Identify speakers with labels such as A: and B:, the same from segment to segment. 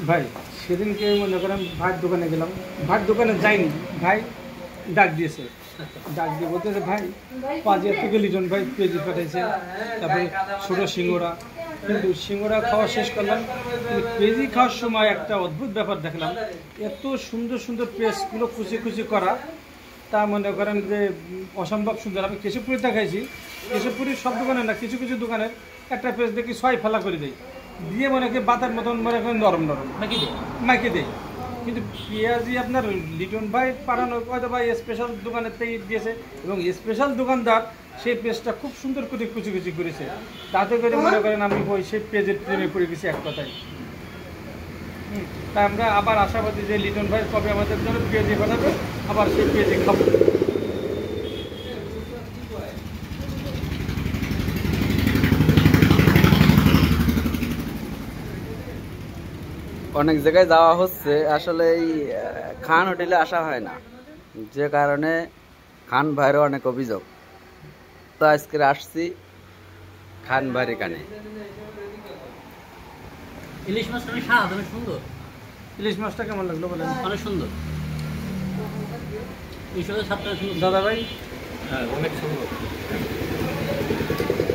A: ভাই সেদিনকে মনে করেন ভাইয়ের দোকানে গেলাম, ভাইয়ের দোকানে যাইনি, ভাই ডাক দিয়েছে, ডাক দিয়ে বলতেছে ভাই পাঁচের থেকে লিটন ভাই পেঁয়াজি পাঠাইছে, তারপরে ছোটো সিঙ্গড়া। কিন্তু সিঙ্গড়া খাওয়া শেষ করলাম, কিন্তু পেঁয়াজি খাওয়ার সময় একটা অদ্ভুত ব্যাপার দেখলাম, এত সুন্দর সুন্দর পেঁয়াজগুলো কুচি কুচি করা, তা মনে করেন যে অসম্ভব সুন্দর। আমি কেশবপুরিতে খাইছি, কেশবপুরির সব দোকানে না, কিছু কিছু দোকানের একটা পেঁয়াজ দেখি 6 ফালা করে দেয়, দিয়ে মনে করি বাতার মতন মনে করেন নরম নরম মাইকে দেয়। কিন্তু পেঁয়াজি আপনার লিটন ভাই পাঠানো হয়তো ভাই স্পেশাল দোকানের থেকে দিয়েছে, এবং স্পেশাল দোকানদার সেই পেঁয়াজটা খুব সুন্দর করে কুচি কুচি করেছে, তাতে করে মনে করেন আমি ওই সেই পেঁয়াজের প্রেমে পড়ে গেছি এক কথায়। তাই আমরা আবার আশাবাদী যে লিটন ভাই কবে আমাদের জন্য পেঁয়াজি বানাবে, আবার সেই পেঁয়াজি খাবো।
B: অনেক জায়গায় যাওয়া হচ্ছে, আসলে এই খান হোটেলে আসা হয় না, যে কারণে খান ভাইয়েরও অনেক অভিযোগ। তো আজকে আসছি খান ভাইয়ের এখানে।
C: ইলিশ মাছটা অনেক স্বাদ, অনেক সুন্দর।
A: ইলিশ মাছটা কেমন লাগলো বলেন?
C: অনেক সুন্দর, ইলিশের স্বাদটা সুন্দর
A: দাদা ভাই।
C: হ্যাঁ, অনেক সুন্দর,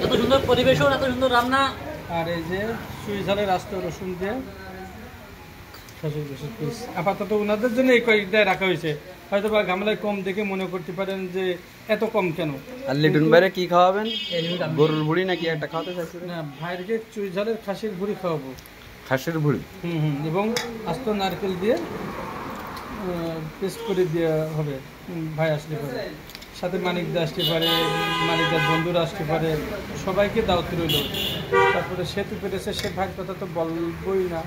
C: এত সুন্দর পরিবেশও, এত সুন্দর রান্না।
A: আর এই যে সুই ঝালের আস্ত রসুন দিয়ে পিস, আপাতত ওনাদের জন্য এই কয়েকটাই রাখা হয়েছে। হয়তো বা গামলায় কম দেখে মনে করতে পারেন যে এত কম কেন।
B: আর লিটন ভাইরে কি খাওয়াবেন? গরুর ভুড়ি নাকি একটা খাওয়াতে চাইছেন?
A: না, ভাইয়েরকে চুই ঝালের খাসির ভুড়ি খাওয়াবো।
B: খাসির ভুড়ি?
A: এবং আস্ত নারকেল দিয়ে পেস্ট করে দেওয়া হবে। ভাই আসলে পারে, সাথে মানিকদা আসতে পারে, মানিকদার বন্ধুরা আসতে পারে, সবাইকে দাওয়াত রইল। তারপরে সে তো পেরেছে, সে ভাইয়ের কথা তো বলবই না,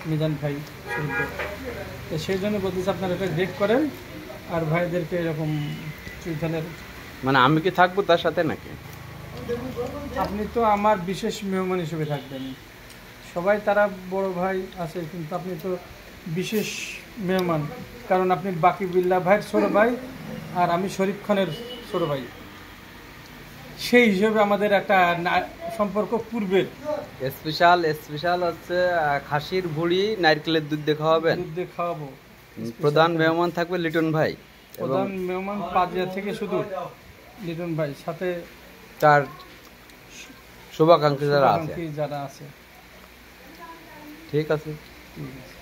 A: মিজান ভাই শুনতে। তো সেই জন্য বলতেছে আপনারা এটা ব্রেক করেন, আর ভাইদেরকে এরকম চুইঝালের।
B: মানে আমি কি থাকবো তার সাথে নাকি?
A: আপনি তো আমার বিশেষ মেহমান হিসেবে থাকবেন, সবাই তারা বড় ভাই আছে, কিন্তু আপনি তো বিশেষ মেহমান, কারণ আপনি বাকি বিল্লাহ ভাইয়ের ছোট ভাই, আর আমি শরীফ খানের ছোট ভাই। সেই হিসেবে আমাদের একটা সম্পর্ক পূর্বের।
B: স্পেশাল হচ্ছে খাসির ভুড়ি নারকেলের দুধ দিয়ে খাওয়াবেন?
A: দুধ দিয়ে খাওয়াবো।
B: প্রধান মেহমান থাকবে লিটন ভাই,
A: প্রধান মেহমান পাজিয়া থেকে শুধু লিটন ভাই, সাথে
B: তার শুভাকাঙ্ক্ষী যারা আছে।
A: ঠিক আছে।
B: ঠিক আছে।